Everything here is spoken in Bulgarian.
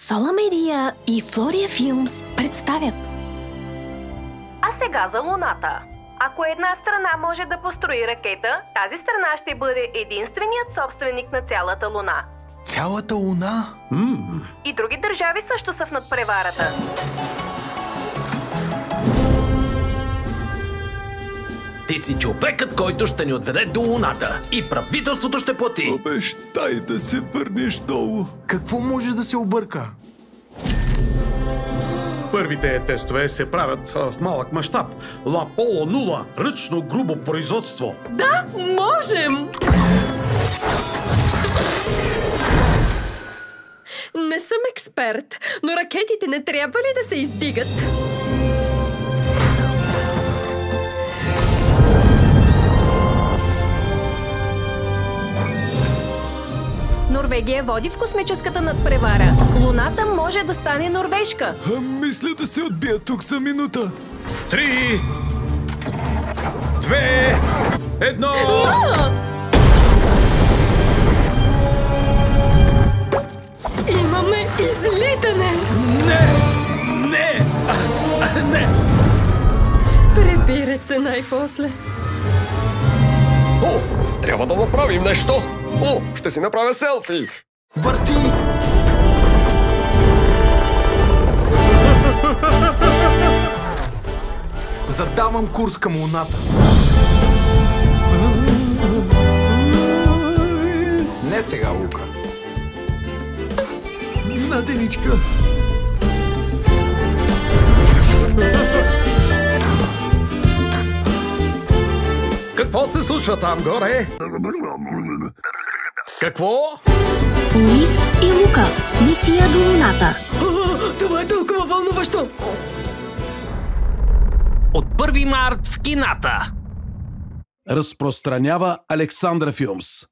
Сола Медия и Флория Филмс представят. А сега за Луната. Ако една страна може да построи ракета, тази страна ще бъде единственият собственик на цялата Луна. Цялата Луна? И други държави също са в надпреварата. Ти си човекът, който ще ни отведе до Луната. И правителството ще плати. Обещай да се върнеш долу. Какво може да се обърка? Първите тестове се правят в малък мащаб. Лаполо 0, ръчно грубо производство. Да, можем! Не съм експерт, но ракетите не трябва ли да се издигат? Норвегия води в космическата надпревара. Луната може да стане норвежка. Мисля да се отбия тук за минута. 3, 2, 1... Имаме излитане! Не! Прибират се най-после. О, трябва да направим нещо! О, ще си направя селфи! Върти! Задавам курс към Луната. Не сега, Лука. Наденичка. Какво се случва там горе? Какво? Луис и Лука. Мисия до Луната. Това е толкова вълнуващо! От 1 март в кината. Разпространява Александра Филмс.